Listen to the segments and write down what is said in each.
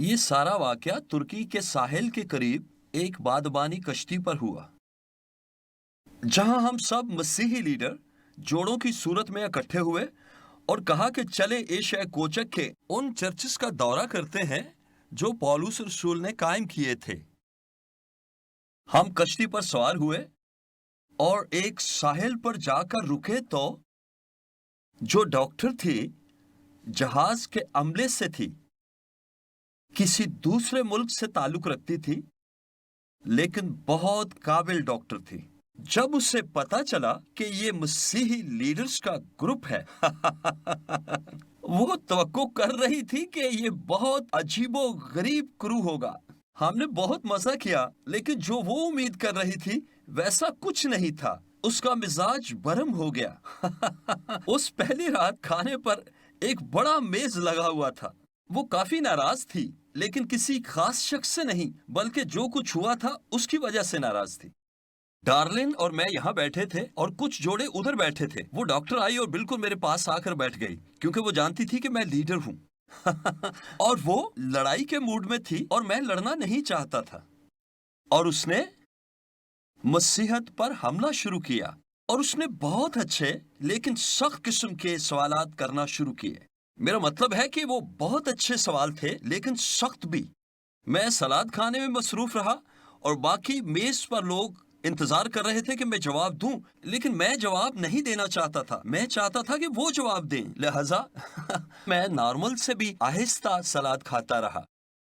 یہ سارا واقعہ ترکی کے ساحل کے قریب ایک بادبانی کشتی پر ہوا، جہاں ہم سب مسیحی لیڈر جوڑوں کی صورت میں اکٹھے ہوئے اور کہا کہ چلے ایشیا کوچک کے ان چرچز کا دورہ کرتے ہیں جو پولس رسول نے قائم کیے تھے۔ ہم کشتی پر سوار ہوئے اور ایک ساحل پر جا کر رکے تو جو ڈاکٹر تھی جہاز کے عملے سے تھی، کسی دوسرے ملک سے تعلق رکھتی تھی لیکن بہت قابل ڈاکٹر تھی۔ جب اسے پتا چلا کہ یہ مسیحی لیڈرز کا گروپ ہے وہ توقع کر رہی تھی کہ یہ بہت عجیب و غریب کرو ہوگا۔ ہم نے بہت مزہ کیا لیکن جو وہ امید کر رہی تھی ویسا کچھ نہیں تھا۔ اس کا مزاج برہم ہو گیا اس پہلی رات کھانے پر ایک بڑا میز لگا ہوا تھا۔ وہ کافی ناراض تھی لیکن کسی خاص شخص سے نہیں بلکہ جو کچھ ہوا تھا اس کی وجہ سے ناراض تھی۔ ڈارلن اور میں یہاں بیٹھے تھے اور کچھ جوڑے ادھر بیٹھے تھے۔ وہ ڈاکٹر آئی اور بالکل میرے پاس آ کر بیٹھ گئی کیونکہ وہ جانتی تھی کہ میں لیڈر ہوں اور وہ لڑائی کے موڈ میں تھی اور میں لڑنا نہیں چاہتا تھا، اور اس نے مسیحت پر حملہ شروع کیا اور اس نے بہت اچھے لیکن سخت قسم کے سوالات کرنا شروع کیے۔ میرا مطلب ہے کہ وہ بہت اچھے سوال تھے لیکن سخت بھی۔ میں سلاد کھانے میں مصروف رہا اور باقی میز پر لوگ انتظار کر رہے تھے کہ میں جواب دوں، لیکن میں جواب نہیں دینا چاہتا تھا۔ میں چاہتا تھا کہ وہ جواب دیں، لہذا میں نارمل سے بھی آہستہ سلاد کھاتا رہا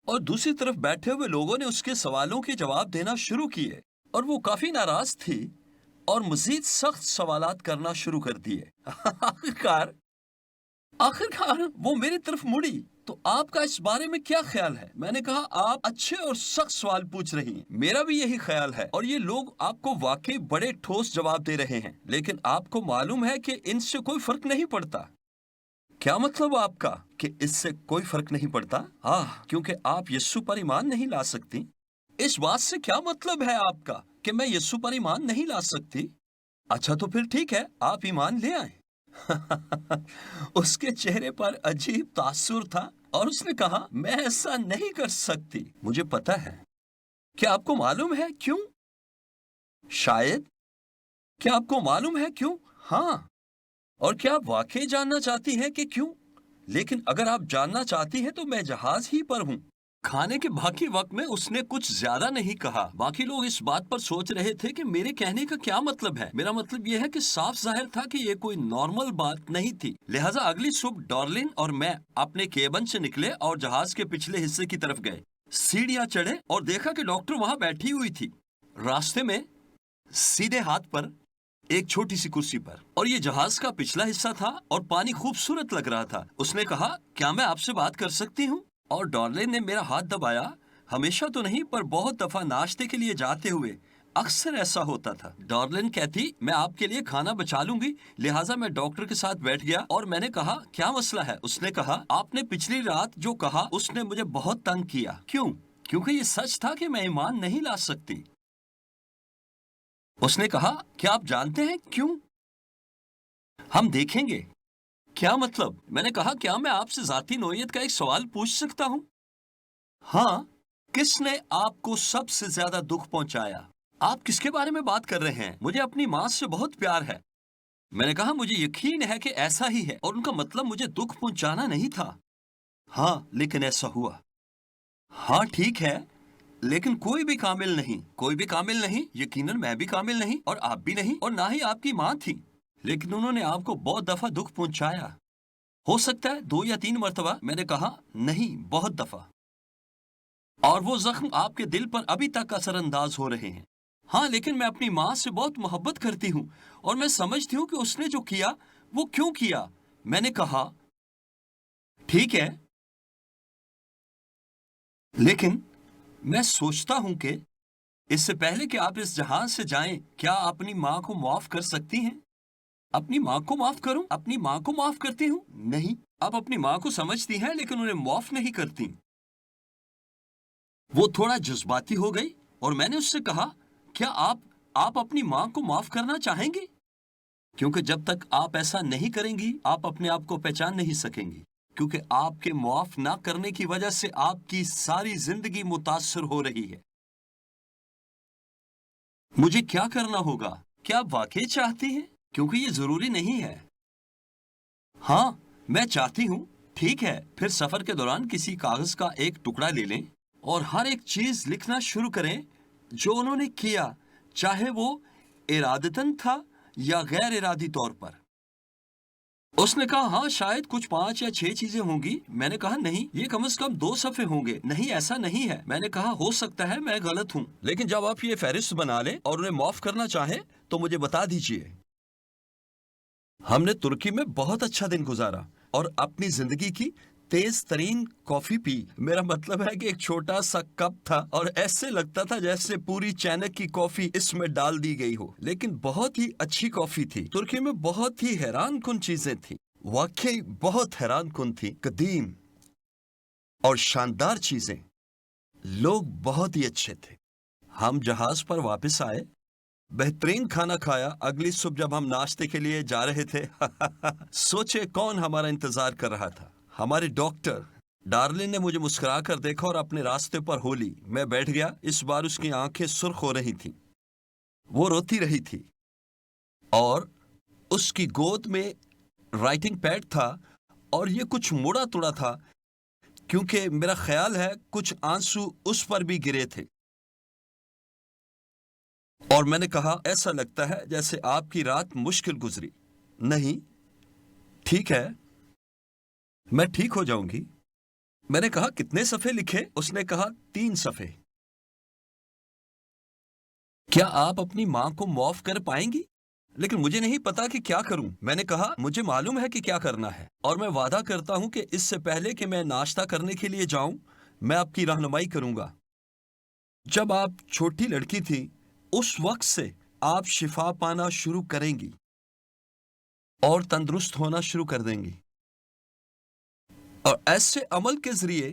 اور دوسری طرف بیٹھے ہوئے لوگوں نے اس کے سوالوں کے جواب دینا شروع کیے اور وہ کافی ناراض تھی اور مزید سخت سوالات کرنا شروع کر دیے۔ آخرکار وہ میری طرف مڑی، تو آپ کا اس بارے میں کیا خیال ہے؟ میں نے کہا آپ اچھے اور سخت سوال پوچھ رہی ہیں، میرا بھی یہی خیال ہے، اور یہ لوگ آپ کو واقعی بڑے ٹھوس جواب دے رہے ہیں، لیکن آپ کو معلوم ہے کہ ان سے کوئی فرق نہیں پڑتا۔ کیا مطلب آپ کا کہ اس سے کوئی فرق نہیں پڑتا؟ کیونکہ آپ یسوع پر ایمان نہیں لا سکتی۔ اس بات سے کیا مطلب ہے آپ کا کہ میں یسوع پر ایمان نہیں لا سکتی؟ اچھا تو پھر ٹھیک ہے، آپ ایمان لے آئیں۔ اس کے چہرے پر عجیب تاثر تھا اور اس نے کہا میں ایسا نہیں کر سکتی، مجھے پتا ہے۔ کیا آپ کو معلوم ہے کیوں؟ شاید۔ کیا آپ کو معلوم ہے کیوں؟ ہاں۔ اور کیا آپ واقعی جاننا چاہتی ہیں کہ کیوں؟ لیکن اگر آپ جاننا چاہتی ہیں تو میں جہاز ہی پر ہوں۔ کھانے کے باقی وقت میں اس نے کچھ زیادہ نہیں کہا۔ باقی لوگ اس بات پر سوچ رہے تھے کہ میرے کہنے کا کیا مطلب ہے۔ میرا مطلب یہ ہے کہ صاف ظاہر تھا کہ یہ کوئی نارمل بات نہیں تھی۔ لہٰذا اگلی صبح ڈارلن اور میں اپنے کیبن سے نکلے اور جہاز کے پچھلے حصے کی طرف گئے۔ سیڑھیاں چڑھے اور دیکھا کہ ڈاکٹر وہاں بیٹھی ہوئی تھی، راستے میں سیدھے ہاتھ پر ایک چھوٹی سی کرسی پر، اور یہ جہاز کا پچھلا حصہ تھا اور پانی خوبصورت لگ رہا تھا۔ اس نے کہا کیا میں آپ سے بات کر سکتی ہوں؟ اور ڈارلن نے میرا ہاتھ دبایا۔ ہمیشہ تو نہیں پر بہت دفعہ ناشتے کے لیے جاتے ہوئے اکثر ایسا ہوتا تھا۔ ڈارلن کہتی میں آپ کے لیے کھانا بچا لوں گی، لہٰذا میں ڈاکٹر کے ساتھ بیٹھ گیا اور میں نے کہا کیا مسئلہ ہے؟ اس نے کہا آپ نے پچھلی رات جو کہا اس نے مجھے بہت تنگ کیا۔ کیوں؟ کیونکہ یہ سچ تھا کہ میں ایمان نہیں لا سکتی۔ اس نے کہا کیا آپ جانتے ہیں کیوں؟ ہم دیکھیں گے۔ کیا مطلب؟ میں نے کہا کیا میں آپ سے ذاتی نوعیت کا ایک سوال پوچھ سکتا ہوں؟ ہاں۔ کس نے آپ کو سب سے زیادہ دکھ پہنچایا؟ آپ کس کے بارے میں بات کر رہے ہیں؟ مجھے اپنی ماں سے بہت پیار ہے۔ میں نے کہا مجھے یقین ہے کہ ایسا ہی ہے، اور ان کا مطلب مجھے دکھ پہنچانا نہیں تھا۔ ہاں لیکن ایسا ہوا۔ ہاں ٹھیک ہے، لیکن کوئی بھی کامل نہیں، کوئی بھی کامل نہیں، یقیناً میں بھی کامل نہیں اور آپ بھی نہیں اور نہ ہی آپ کی ماں تھی، لیکن انہوں نے آپ کو بہت دفعہ دکھ پہنچایا۔ ہو سکتا ہے 2 یا 3 مرتبہ۔ میں نے کہا نہیں، بہت دفعہ، اور وہ زخم آپ کے دل پر ابھی تک اثر انداز ہو رہے ہیں۔ ہاں لیکن میں اپنی ماں سے بہت محبت کرتی ہوں اور میں سمجھتی ہوں کہ اس نے جو کیا وہ کیوں کیا۔ میں نے کہا ٹھیک ہے، لیکن میں سوچتا ہوں کہ اس سے پہلے کہ آپ اس جہاز سے جائیں کیا آپ اپنی ماں کو معاف کر سکتی ہیں؟ اپنی ماں کو معاف کروں؟ اپنی ماں کو معاف کرتی ہوں؟ نہیں، آپ اپنی ماں کو سمجھتی ہیں لیکن انہیں معاف نہیں کرتی۔ وہ تھوڑا جذباتی ہو گئی اور میں نے اس سے کہا کیا آپ اپنی ماں کو معاف کرنا چاہیں گی؟ کیونکہ جب تک آپ ایسا نہیں کریں گی آپ اپنے آپ کو پہچان نہیں سکیں گی، کیونکہ آپ کے معاف نہ کرنے کی وجہ سے آپ کی ساری زندگی متاثر ہو رہی ہے۔ مجھے کیا کرنا ہوگا؟ کیا آپ واقعی چاہتی ہیں؟ کیونکہ یہ ضروری نہیں ہے۔ ہاں، میں چاہتی ہوں۔ ٹھیک ہے، پھر سفر کے دوران کسی کاغذ کا ایک ٹکڑا لے لیں اور ہر ایک چیز لکھنا شروع کریں جو انہوں نے کیا، چاہے وہ ارادتاً تھا یا غیر ارادی طور پر۔ اس نے کہا ہاں شاید کچھ 5 یا 6 چیزیں ہوں گی۔ میں نے کہا نہیں، یہ کم از کم 2 صفحے ہوں گے۔ نہیں، ایسا نہیں ہے۔ میں نے کہا ہو سکتا ہے میں غلط ہوں، لیکن جب آپ یہ فہرست بنا لیں اور انہیں معاف کرنا چاہیں تو مجھے بتا دیجئے۔ ہم نے ترکی میں بہت اچھا دن گزارا اور اپنی زندگی کی تیز ترین کافی پی۔ میرا مطلب ہے کہ ایک چھوٹا سا کپ تھا اور ایسے لگتا تھا جیسے پوری چینک کی کافی اس میں ڈال دی گئی ہو، لیکن بہت ہی اچھی کافی تھی۔ ترکی میں بہت ہی حیران کن چیزیں تھیں، واقعی بہت حیران کن تھی، قدیم اور شاندار چیزیں۔ لوگ بہت ہی اچھے تھے۔ ہم جہاز پر واپس آئے، بہترین کھانا کھایا۔ اگلی صبح جب ہم ناشتے کے لیے جا رہے تھے سوچے کون ہمارا انتظار کر رہا تھا؟ ہمارے ڈاکٹر۔ ڈارلن نے مجھے مسکرا کر دیکھا اور اپنے راستے پر ہو لی۔ میں بیٹھ گیا۔ اس بار اس کی آنکھیں سرخ ہو رہی تھیں، وہ روتی رہی تھی اور اس کی گود میں رائٹنگ پیڈ تھا اور یہ کچھ مڑا توڑا تھا کیونکہ میرا خیال ہے کچھ آنسو اس پر بھی گرے تھے۔ اور میں نے کہا ایسا لگتا ہے جیسے آپ کی رات مشکل گزری۔ نہیں، ٹھیک ہے، میں ٹھیک ہو جاؤں گی۔ میں نے کہا کتنے صفحے لکھے؟ اس نے کہا 3 صفحے۔ کیا آپ اپنی ماں کو معاف کر پائیں گی؟ لیکن مجھے نہیں پتا کہ کیا کروں۔ میں نے کہا مجھے معلوم ہے کہ کیا کرنا ہے اور میں وعدہ کرتا ہوں کہ اس سے پہلے کہ میں ناشتہ کرنے کے لیے جاؤں میں آپ کی رہنمائی کروں گا۔ جب آپ چھوٹی لڑکی تھی اس وقت سے آپ شفا پانا شروع کریں گی اور تندرست ہونا شروع کر دیں گی، اور ایسے عمل کے ذریعے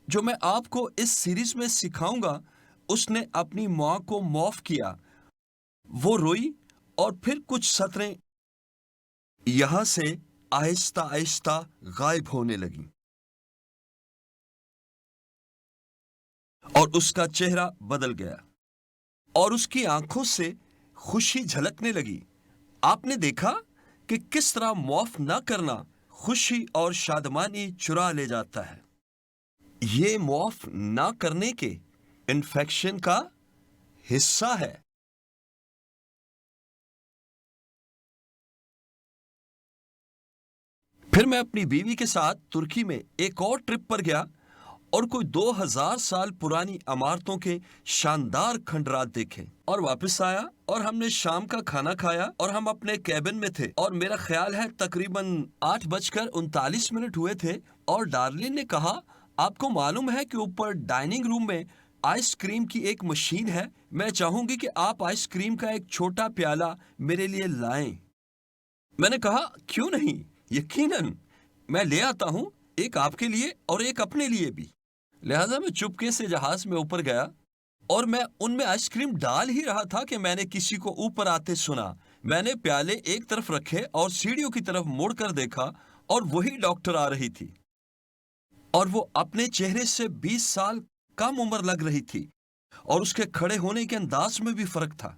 جو میں آپ کو اس سیریز میں سکھاؤں گا۔ اس نے اپنی ماں کو معاف کیا، وہ روئی اور پھر کچھ سطریں یہاں سے آہستہ آہستہ غائب ہونے لگیں اور اس کا چہرہ بدل گیا اور اس کی آنکھوں سے خوشی جھلکنے لگی۔ آپ نے دیکھا کہ کس طرح معاف نہ کرنا خوشی اور شادمانی چرا لے جاتا ہے۔ یہ معاف نہ کرنے کے انفیکشن کا حصہ ہے۔ پھر میں اپنی بیوی کے ساتھ ترکی میں ایک اور ٹرپ پر گیا اور کوئی 2000 سال پرانی عمارتوں کے شاندار کھنڈرات دیکھے اور واپس آیا اور ہم نے شام کا کھانا کھایا اور ہم اپنے کیبن میں تھے اور میرا خیال ہے تقریباً 8:39 ہوئے تھے اور ڈارلن نے کہا آپ کو معلوم ہے کہ اوپر ڈائننگ روم میں آئس کریم کی ایک مشین ہے، میں چاہوں گی کہ آپ آئس کریم کا ایک چھوٹا پیالہ میرے لیے لائیں۔ میں نے کہا کیوں نہیں، یقیناً میں لے آتا ہوں، ایک آپ کے لیے اور ایک اپنے لیے بھی۔ لہٰذا میں چپکے سے جہاز میں اوپر گیا اور میں ان میں آئس کریم ڈال ہی رہا تھا کہ میں نے کسی کو اوپر آتے سنا۔ میں نے پیالے ایک طرف رکھے اور سیڑھیوں کی طرف مڑ کر دیکھا اور وہی ڈاکٹر آ رہی تھی اور وہ اپنے چہرے سے 20 سال کم عمر لگ رہی تھی اور اس کے کھڑے ہونے کے انداز میں بھی فرق تھا۔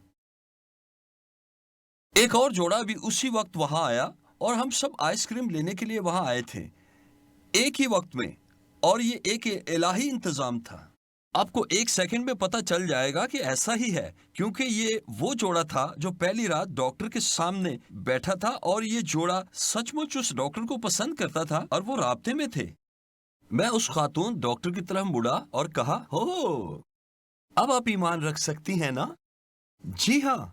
ایک اور جوڑا بھی اسی وقت وہاں آیا اور ہم سب آئس کریم لینے کے لیے وہاں آئے تھے ایک ہی وقت میں، اور یہ ایک الہی انتظام تھا۔ آپ کو 1 سیکنڈ میں پتہ چل جائے گا کہ ایسا ہی ہے، کیونکہ یہ وہ جوڑا تھا جو پہلی رات ڈاکٹر کے سامنے بیٹھا تھا اور یہ جوڑا سچ مچ اس ڈاکٹر کو پسند کرتا تھا اور وہ رابطے میں تھے۔ میں اس خاتون ڈاکٹر کی طرف مڑا اور کہا ہو، اب آپ ایمان رکھ سکتی ہیں نا؟ جی ہاں،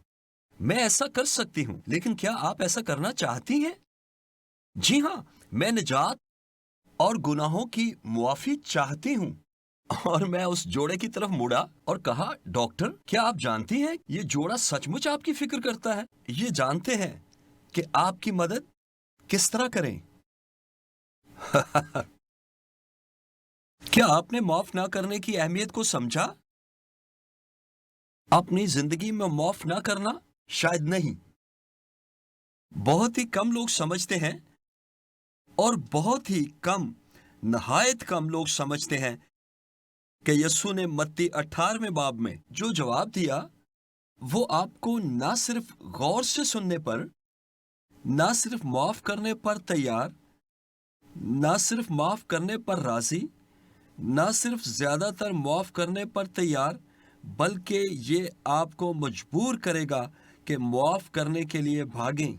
میں ایسا کر سکتی ہوں، لیکن کیا آپ ایسا کرنا چاہتی ہیں؟ جی ہاں، میں نجات اور گناہوں کی معافی چاہتی ہوں۔ اور میں اس جوڑے کی طرف مڑا اور کہا ڈاکٹر کیا آپ جانتی ہیں یہ جوڑا سچ مچ آپ کی فکر کرتا ہے؟ یہ جانتے ہیں کہ آپ کی مدد کس طرح کریں؟ کیا آپ نے معاف نہ کرنے کی اہمیت کو سمجھا؟ اپنی زندگی میں معاف نہ کرنا؟ شاید نہیں۔ بہت ہی کم لوگ سمجھتے ہیں اور بہت ہی کم، نہایت کم لوگ سمجھتے ہیں کہ یسوع نے متی 18ویں باب میں جو جواب دیا وہ آپ کو نہ صرف غور سے سننے پر، نہ صرف معاف کرنے پر تیار، نہ صرف معاف کرنے پر راضی، نہ صرف زیادہ تر معاف کرنے پر تیار، بلکہ یہ آپ کو مجبور کرے گا کہ معاف کرنے کے لیے بھاگیں۔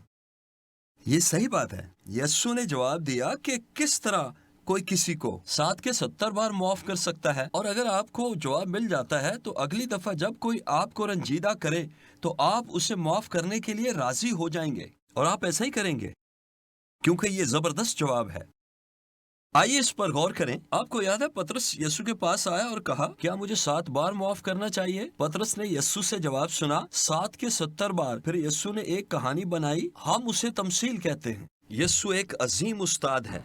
یہ صحیح بات ہے۔ یسوع نے جواب دیا کہ کس طرح کوئی کسی کو 7 کے 70 بار معاف کر سکتا ہے، اور اگر آپ کو جواب مل جاتا ہے تو اگلی دفعہ جب کوئی آپ کو رنجیدہ کرے تو آپ اسے معاف کرنے کے لیے راضی ہو جائیں گے، اور آپ ایسا ہی کریں گے کیونکہ یہ زبردست جواب ہے۔ آئیے اس پر غور کریں۔ آپ کو یاد ہے پطرس یسوع کے پاس آیا اور کہا کیا مجھے 7 بار معاف کرنا چاہیے؟ پطرس نے یسوع سے جواب سنا 7 کے 70 بار۔ پھر یسوع نے ایک کہانی بنائی، ہم اسے تمثیل کہتے ہیں۔ یسوع ایک عظیم استاد ہے،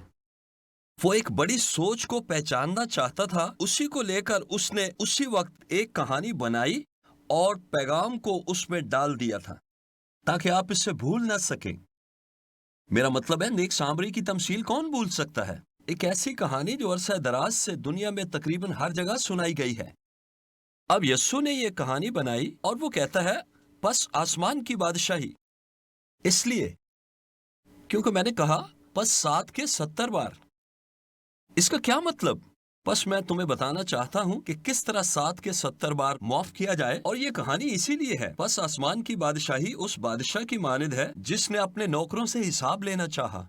وہ ایک بڑی سوچ کو پہچاننا چاہتا تھا، اسی کو لے کر اس نے اسی وقت ایک کہانی بنائی اور پیغام کو اس میں ڈال دیا تھا تاکہ آپ اس سے بھول نہ سکیں۔ میرا مطلب ہے نیک سامری کی تمثیل کون بھول سکتا ہے؟ ایک ایسی کہانی جو عرصہ دراز سے دنیا میں تقریباً ہر جگہ سنائی گئی ہے۔ اب یسوع نے یہ کہانی بنائی اور وہ کہتا ہے پس آسمان کی بادشاہی، اس لیے کیونکہ میں نے کہا پس 7 کے 70 بار۔ اس کا کیا مطلب؟ پس میں تمہیں بتانا چاہتا ہوں کہ کس طرح 7 کے 70 بار معاف کیا جائے، اور یہ کہانی اسی لیے ہے۔ پس آسمان کی بادشاہی اس بادشاہ کی مانند ہے جس نے اپنے نوکروں سے حساب لینا چاہا،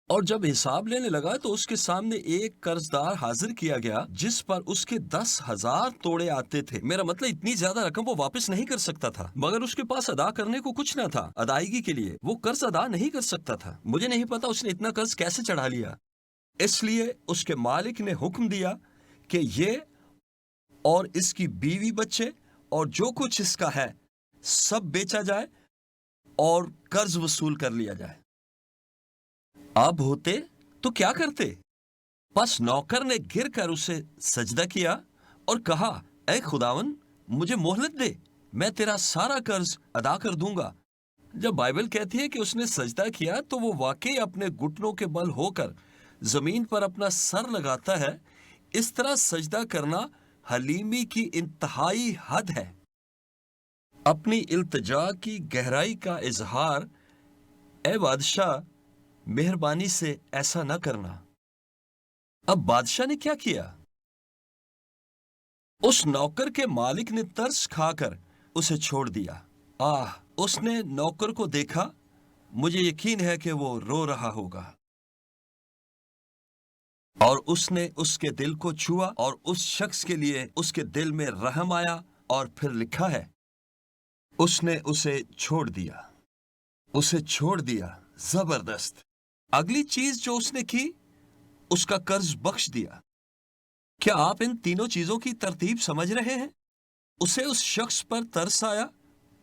اور جب حساب لینے لگا تو اس کے سامنے ایک قرضدار حاضر کیا گیا جس پر اس کے 10,000 توڑے آتے تھے۔ میرا مطلب اتنی زیادہ رقم وہ واپس نہیں کر سکتا تھا، مگر اس کے پاس ادا کرنے کو کچھ نہ تھا۔ ادائیگی کے لیے وہ قرض ادا نہیں کر سکتا تھا۔ مجھے نہیں پتا اس نے اتنا قرض کیسے چڑھا لیا۔ اس لیے اس کے مالک نے حکم دیا کہ یہ اور اس کی بیوی بچے اور جو کچھ اس کا ہے سب بیچا جائے اور قرض وصول کر لیا جائے۔ آپ ہوتے تو کیا کرتے؟ پس نوکر نے گر کر اسے سجدہ کیا اور کہا اے خداون مجھے مہلت دے، میں تیرا سارا قرض ادا کر دوں گا۔ جب بائبل کہتی ہے کہ اس نے سجدہ کیا تو وہ واقعی اپنے گھٹنوں کے بل ہو کر زمین پر اپنا سر لگاتا ہے۔ اس طرح سجدہ کرنا حلیمی کی انتہائی حد ہے، اپنی التجا کی گہرائی کا اظہار۔ اے بادشاہ مہربانی سے ایسا نہ کرنا۔ اب بادشاہ نے کیا کیا؟ اس نوکر کے مالک نے ترس کھا کر اسے چھوڑ دیا۔ اس نے نوکر کو دیکھا، مجھے یقین ہے کہ وہ رو رہا ہوگا، اور اس نے اس کے دل کو چھوا اور اس شخص کے لیے اس کے دل میں رحم آیا، اور پھر لکھا ہے اس نے اسے چھوڑ دیا، اسے چھوڑ دیا۔ زبردست۔ اگلی چیز جو اس نے کی اس کا قرض بخش دیا۔ کیا آپ ان تینوں چیزوں کی ترتیب سمجھ رہے ہیں؟ اسے اس شخص پر ترس آیا،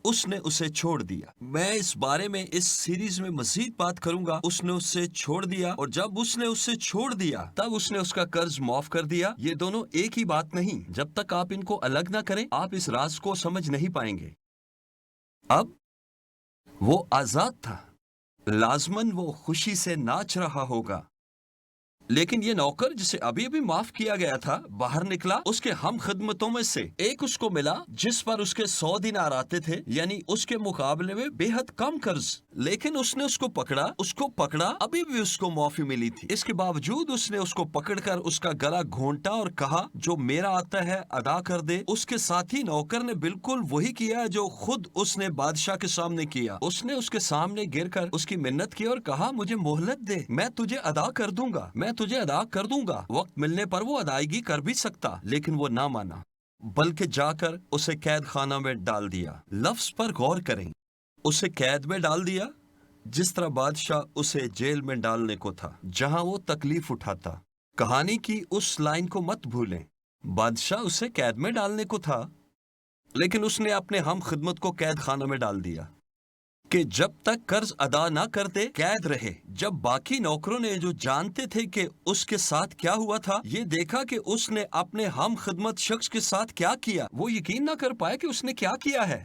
اس نے اسے چھوڑ دیا۔ میں اس بارے میں اس سیریز میں مزید بات کروں گا۔ اس نے اسے چھوڑ دیا، اور جب اس نے اسے چھوڑ دیا تب اس نے اس کا قرض معاف کر دیا۔ یہ دونوں ایک ہی بات نہیں۔ جب تک آپ ان کو الگ نہ کریں آپ اس راز کو سمجھ نہیں پائیں گے۔ اب وہ آزاد تھا، لازماً وہ خوشی سے ناچ رہا ہوگا، لیکن یہ نوکر جسے ابھی ابھی معاف کیا گیا تھا باہر نکلا۔ اس کے ہم خدمتوں میں سے ایک اس کو ملا جس پر اس کے 100 دینار آتے تھے، یعنی اس کے مقابلے میں بے حد کم قرض، لیکن اس نے اس کو پکڑا، ابھی بھی اس کو معافی ملی تھی۔ اس کے باوجود اس نے اس کو پکڑ کر اس کا گلا گھونٹا اور کہا جو میرا آتا ہے ادا کر دے۔ اس کے ساتھی نوکر نے بالکل وہی کیا جو خود اس نے بادشاہ کے سامنے کیا۔ اس نے اس کے سامنے گر کر اس کی منت کی اور کہا مجھے مہلت دے، میں تجھے ادا کر دوں گا، میں تجھے ادا کر دوں گا۔ وقت ملنے پر وہ ادائیگی کر بھی سکتا، لیکن وہ نہ مانا، بلکہ جا کر اسے قید خانہ میں ڈال دیا۔ لفظ پر غور کریں، اسے قید میں ڈال دیا، جس طرح بادشاہ اسے جیل میں ڈالنے کو تھا جہاں وہ تکلیف اٹھاتا۔ کہانی کی اس لائن کو مت بھولیں، بادشاہ اسے قید میں ڈالنے کو تھا، لیکن اس نے اپنے ہم خدمت کو قید خانہ میں ڈال دیا کہ جب تک قرض ادا نہ کرتے قید رہے۔ جب باقی نوکروں نے جو جانتے تھے کہ اس کے ساتھ کیا ہوا تھا، یہ دیکھا کہ اس نے اپنے ہم خدمت شخص کے ساتھ کیا کیا، وہ یقین نہ کر پائے کہ اس نے کیا کیا ہے۔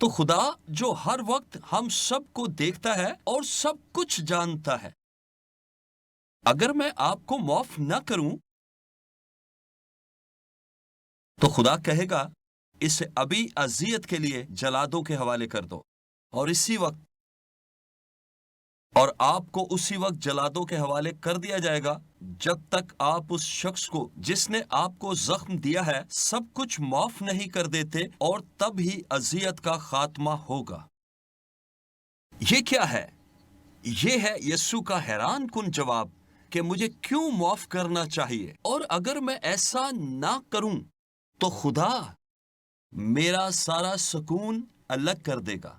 تو خدا جو ہر وقت ہم سب کو دیکھتا ہے اور سب کچھ جانتا ہے، اگر میں آپ کو معاف نہ کروں تو خدا کہے گا اسے ابھی اذیت کے لیے جلادوں کے حوالے کر دو، اور آپ کو اسی وقت جلادوں کے حوالے کر دیا جائے گا جب تک آپ اس شخص کو جس نے آپ کو زخم دیا ہے سب کچھ معاف نہیں کر دیتے، اور تب ہی اذیت کا خاتمہ ہوگا۔ یہ کیا ہے؟ یہ ہے یسوع کا حیران کن جواب کہ مجھے کیوں معاف کرنا چاہیے، اور اگر میں ایسا نہ کروں تو خدا میرا سارا سکون الگ کر دے گا۔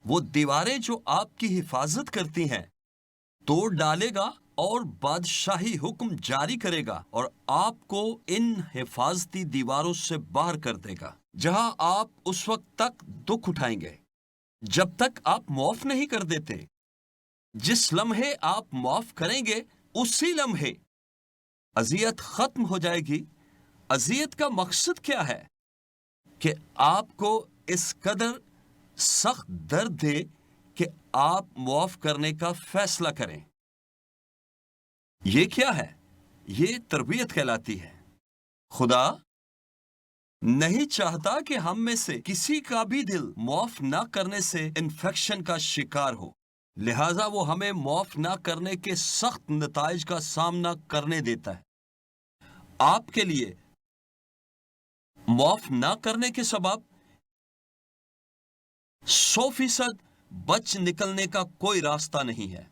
وہ دیواریں جو آپ کی حفاظت کرتی ہیں توڑ ڈالے گا اور بادشاہی حکم جاری کرے گا، اور آپ کو ان حفاظتی دیواروں سے باہر کر دے گا، جہاں آپ اس وقت تک دکھ اٹھائیں گے جب تک آپ معاف نہیں کر دیتے۔ جس لمحے آپ معاف کریں گے اسی لمحے اذیت ختم ہو جائے گی۔ اذیت کا مقصد کیا ہے؟ کہ آپ کو اس قدر سخت درد دے کہ آپ معاف کرنے کا فیصلہ کریں۔ یہ کیا ہے؟ یہ تربیت کہلاتی ہے۔ خدا نہیں چاہتا کہ ہم میں سے کسی کا بھی دل معاف نہ کرنے سے انفیکشن کا شکار ہو، لہذا وہ ہمیں معاف نہ کرنے کے سخت نتائج کا سامنا کرنے دیتا ہے۔ آپ کے لیے معاف نہ کرنے کے سبب 100% بچ نکلنے کا کوئی راستہ نہیں ہے۔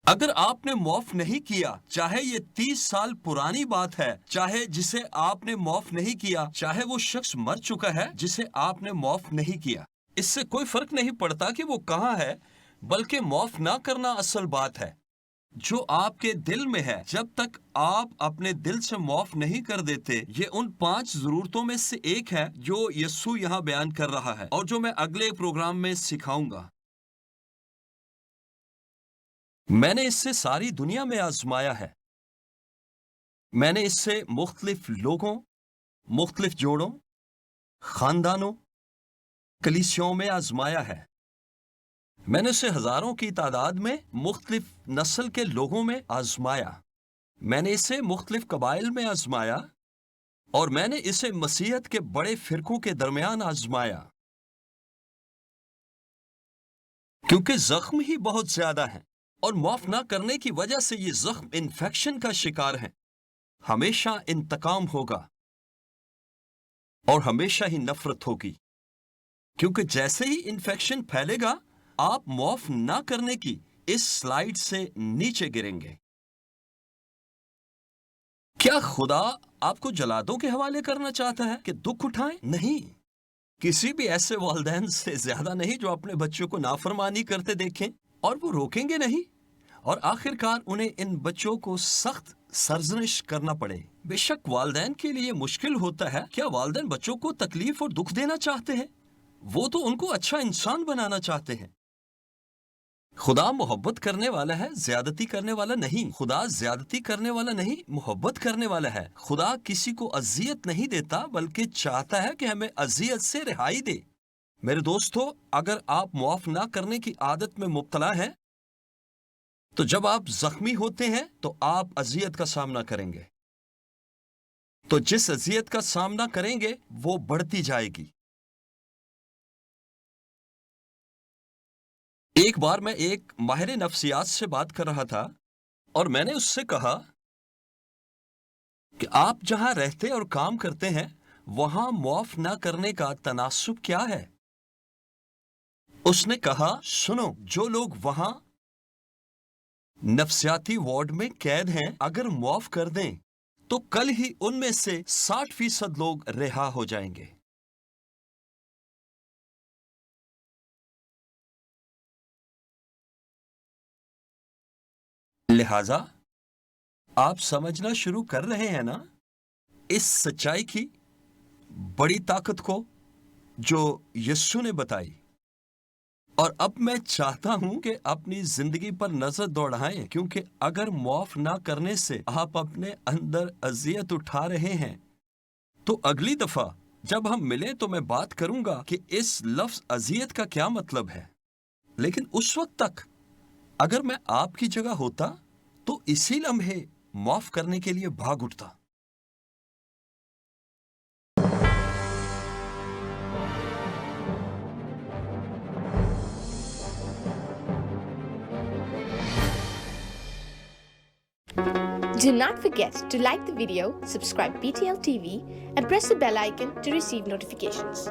اگر آپ نے معاف نہیں کیا، چاہے یہ 30 سال پرانی بات ہے، چاہے جسے آپ نے معاف نہیں کیا، چاہے وہ شخص مر چکا ہے جسے آپ نے معاف نہیں کیا، اس سے کوئی فرق نہیں پڑتا کہ وہ کہاں ہے، بلکہ معاف نہ کرنا اصل بات ہے جو آپ کے دل میں ہے۔ جب تک آپ اپنے دل سے معاف نہیں کر دیتے، یہ ان 5 ضرورتوں میں سے ایک ہے جو یسوع یہاں بیان کر رہا ہے اور جو میں اگلے پروگرام میں سکھاؤں گا۔ میں نے اس سے ساری دنیا میں آزمایا ہے۔ میں نے اس سے مختلف لوگوں، مختلف جوڑوں، خاندانوں، کلیسیوں میں آزمایا ہے۔ میں نے اسے ہزاروں کی تعداد میں مختلف نسل کے لوگوں میں آزمایا۔ میں نے اسے مختلف قبائل میں آزمایا، اور میں نے اسے مسیحیت کے بڑے فرقوں کے درمیان آزمایا، کیونکہ زخم ہی بہت زیادہ ہیں، اور معاف نہ کرنے کی وجہ سے یہ زخم انفیکشن کا شکار ہیں۔ ہمیشہ انتقام ہوگا اور ہمیشہ ہی نفرت ہوگی، کیونکہ جیسے ہی انفیکشن پھیلے گا آپ معاف نہ کرنے کی اس سلائیڈ سے نیچے گریں گے۔ کیا خدا آپ کو جلادوں کے حوالے کرنا چاہتا ہے کہ دکھ اٹھائیں؟ نہیں، کسی بھی ایسے والدین سے زیادہ نہیں جو اپنے بچوں کو نافرمانی کرتے دیکھیں اور وہ روکیں گے نہیں، اور آخر کار انہیں ان بچوں کو سخت سرزنش کرنا پڑے۔ بے شک والدین کے لیے مشکل ہوتا ہے۔ کیا والدین بچوں کو تکلیف اور دکھ دینا چاہتے ہیں؟ وہ تو ان کو اچھا انسان بنانا چاہتے ہیں۔ خدا محبت کرنے والا ہے، زیادتی کرنے والا نہیں۔ خدا زیادتی کرنے والا نہیں، محبت کرنے والا ہے۔ خدا کسی کو اذیت نہیں دیتا بلکہ چاہتا ہے کہ ہمیں اذیت سے رہائی دے۔ میرے دوستو، اگر آپ معاف نہ کرنے کی عادت میں مبتلا ہیں تو جب آپ زخمی ہوتے ہیں تو آپ اذیت کا سامنا کریں گے، تو جس اذیت کا سامنا کریں گے وہ بڑھتی جائے گی۔ ایک بار میں ایک ماہر نفسیات سے بات کر رہا تھا، اور میں نے اس سے کہا کہ آپ جہاں رہتے اور کام کرتے ہیں وہاں معاف نہ کرنے کا تناسب کیا ہے؟ اس نے کہا، سنو، جو لوگ وہاں نفسیاتی وارڈ میں قید ہیں اگر معاف کر دیں تو کل ہی ان میں سے 60% لوگ رہا ہو جائیں گے۔ لہذا آپ سمجھنا شروع کر رہے ہیں نا اس سچائی کی بڑی طاقت کو جو یسوع نے بتائی۔ اور اب میں چاہتا ہوں کہ اپنی زندگی پر نظر دوڑائیں، کیونکہ اگر معاف نہ کرنے سے آپ اپنے اندر اذیت اٹھا رہے ہیں تو اگلی دفعہ جب ہم ملیں تو میں بات کروں گا کہ اس لفظ اذیت کا کیا مطلب ہے، لیکن اس وقت تک اگر میں آپ کی جگہ ہوتا تو اسی لمحے معاف کرنے کے لیے بھاگ اٹھتا۔ Do not forget to like the video, subscribe BTL TV, and press the bell icon to receive notifications.